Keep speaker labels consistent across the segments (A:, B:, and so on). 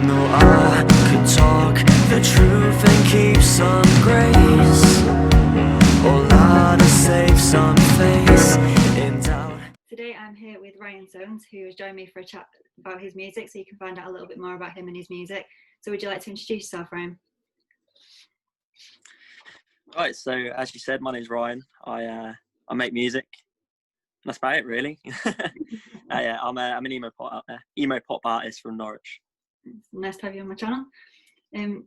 A: No, I could talk the truth and keep some grace, or lie to save some face in doubt.
B: Today I'm here with Ryan Soanes, who has joined me for a chat about his music, so you can find out a little bit more about him and his music. So would you like to introduce yourself, Ryan?
C: Right, so as you said, my name's Ryan. I make music. That's about it, really. Yeah, I'm an emo pop artist from Norwich.
B: Nice to have you on my channel.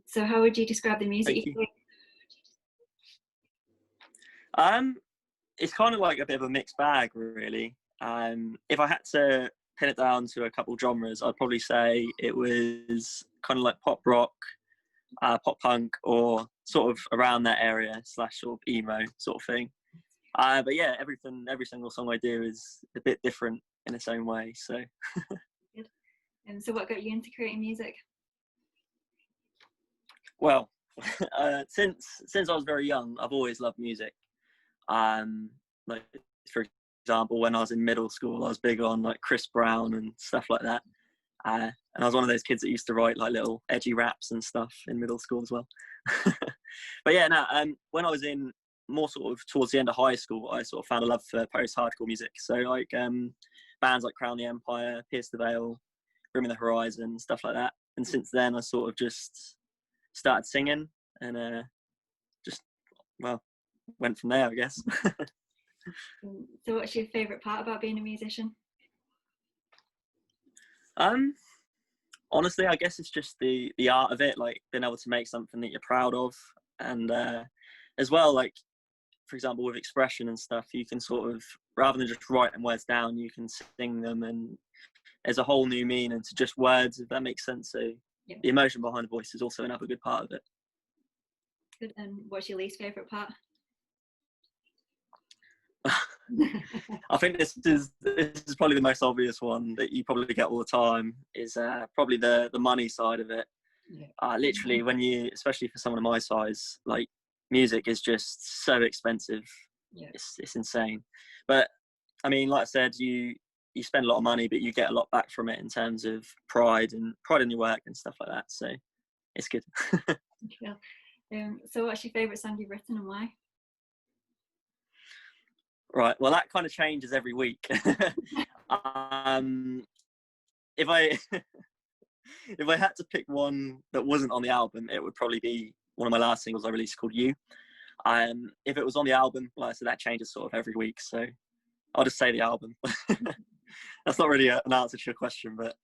B: So how would you describe the music
C: Thank
B: you
C: you.
B: make?
C: It's kind of like a bit of a mixed bag, really. If I had to pin it down to a couple genres, I'd probably say it was kind of like pop rock, pop punk, or sort of around that area / sort of emo sort of thing. But yeah, every single song I do is a bit different in its own way. So.
B: Good. So what got you into creating music?
C: Well, since I was very young, I've always loved music. Like for example, when I was in middle school, I was big on like Chris Brown and stuff like that. And I was one of those kids that used to write like little edgy raps and stuff in middle school as well. But yeah, no. When I was in more sort of towards the end of high school, I sort of found a love for post-hardcore music. So like bands like Crown the Empire, Pierce the Veil, Bring Me the Horizon, stuff like that. And since then, I sort of just started singing and just went from there, I guess.
B: So what's your favourite part about being a musician?
C: Honestly, I guess it's just the art of it, like being able to make something that you're proud of, and as well, like for example with expression and stuff, you can sort of, rather than just writing words down, you can sing them, and there's a whole new meaning to just words, if that makes sense. So yeah, the emotion behind the voice is also another good part of it.
B: Good. And what's your least favourite part?
C: I think this is probably the most obvious one that you probably get all the time, is probably the money side of it. Yeah. Literally, when you, especially for someone of my size, like music is just so expensive. Yeah. It's insane. But I mean, like I said, you spend a lot of money, but you get a lot back from it in terms of pride in your work and stuff like that. So it's good.
B: Cool. So what's your favourite song you've written and why?
C: Right, well that kind of changes every week. If I had to pick one that wasn't on the album, it would probably be one of my last singles I released called You. If it was on the album, like I said, that changes sort of every week, so I'll just say the album. That's not really an answer to your question, but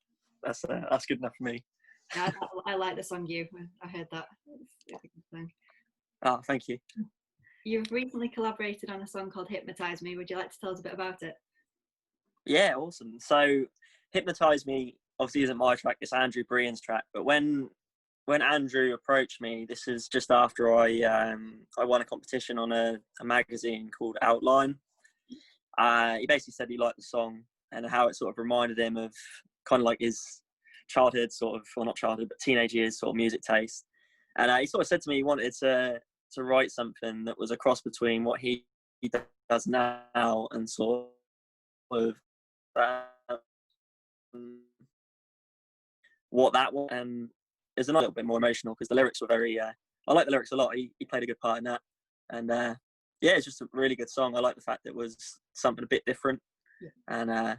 C: that's good enough for me.
B: Yeah, I like the song You. I heard that. It's a good song.
C: Oh, thank you.
B: You've recently collaborated on a song called Hypnotise Me. Would you like to tell us a bit about it?
C: Yeah, awesome. So Hypnotise Me obviously isn't my track, it's Andrew Brian's track. But when Andrew approached me, this is just after I won a competition on a magazine called Outline. He basically said he liked the song and how it sort of reminded him of kind of like his childhood sort of, well not childhood, but teenage years sort of music taste. And he sort of said to me he wanted to write something that was a cross between what he does now and sort of what that was. And it's a little bit more emotional because the lyrics were very, I like the lyrics a lot. He played a good part in that. And yeah, it's just a really good song. I like the fact that it was something a bit different. Yeah. And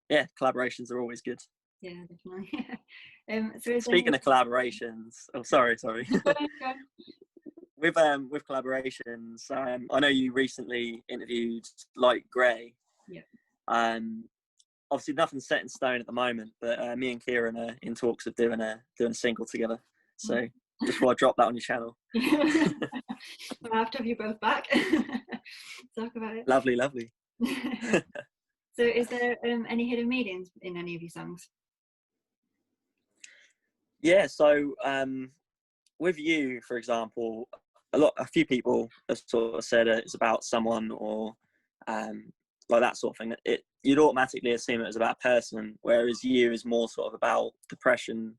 C: yeah, collaborations are always good.
B: Yeah, definitely. So
C: speaking of collaborations, oh sorry. With collaborations, I know you recently interviewed Light Grey.
B: Yeah.
C: Obviously nothing's set in stone at the moment, but me and Kieran are in talks of doing a single together. So just thought I'd drop that on your channel.
B: I'll have to have you both back. Talk about it.
C: Lovely.
B: So is there any hidden meanings in any of your songs?
C: Yeah, so with You, for example, a few people have sort of said it's about someone or like that sort of thing. You'd automatically assume it was about a person, whereas You is more sort of about depression,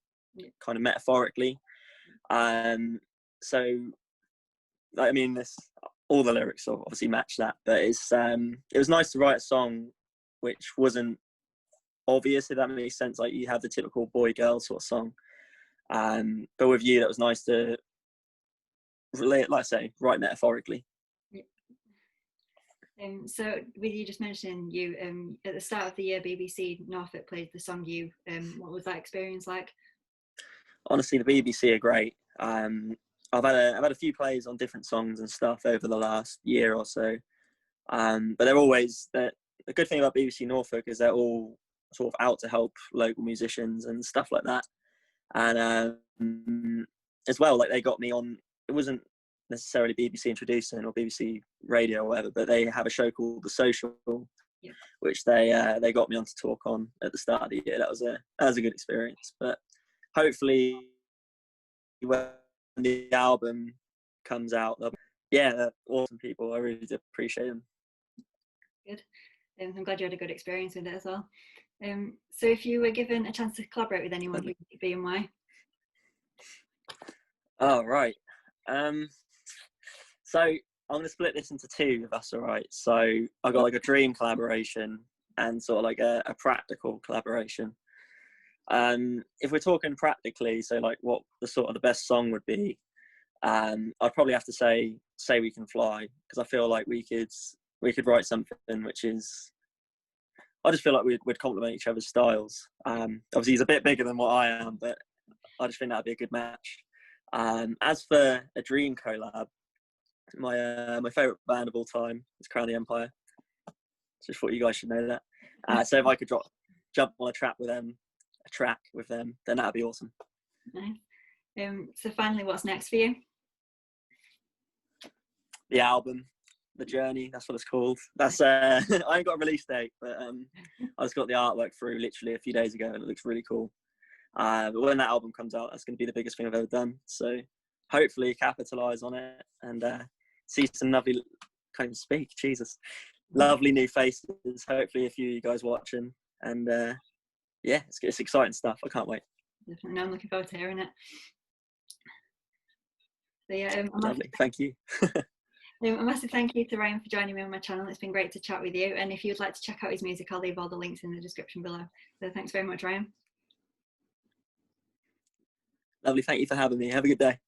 C: kind of metaphorically. So, I mean, all the lyrics obviously match that, but it was nice to write a song which wasn't obvious, if that makes sense. Like you have the typical boy-girl sort of song, But with you, that was nice to relate, like I say, write metaphorically.
B: So with you just mentioning you at the start of the year, BBC Norfolk played the song You. What was that experience like?
C: Honestly, the BBC are great. I've had a few plays on different songs and stuff over the last year or so, but they're always the good thing about BBC Norfolk is they're all sort of out to help local musicians and stuff like that. And as well, like they got me on. It wasn't necessarily BBC introducing or BBC Radio or whatever, but they have a show called The Social,
B: Yeah.
C: which they got me on to talk on at the start of the year. That was a good experience. But hopefully, when the album comes out, they're awesome people. I really do appreciate them.
B: Good. I'm glad you had a good experience with it as well. So if you were given a chance to collaborate with anyone, who would it be and why?
C: Oh, right. So I'm going to split this into two, if that's all right. So I got like a dream collaboration and sort of like a practical collaboration. If we're talking practically, so like what the sort of the best song would be, I'd probably have to say We Can Fly, because I feel like we could write something which is, I just feel like we'd complement each other's styles. Obviously he's a bit bigger than what I am, but I just think that'd be a good match. As for a dream collab, my favourite band of all time is Crown the Empire. Just thought you guys should know that. So if I could jump on a track with them, then that'd be awesome.
B: Nice. So finally, what's next for you?
C: The album, The Journey, that's what it's called. That's I ain't got a release date, but I just got the artwork through literally a few days ago, and it looks really cool. But when that album comes out, that's going to be the biggest thing I've ever done. So hopefully capitalise on it and see some lovely, can't even speak, Jesus, lovely new faces. Hopefully a few of you guys watching, and yeah, it's exciting stuff. I can't wait.
B: Definitely. No, I'm looking forward to hearing it. So yeah,
C: lovely. Thank you.
B: A massive thank you to Ryan for joining me on my channel. It's been great to chat with you. And if you'd like to check out his music, I'll leave all the links in the description below. So thanks very much, Ryan.
C: Lovely. Thank you for having me. Have a good day.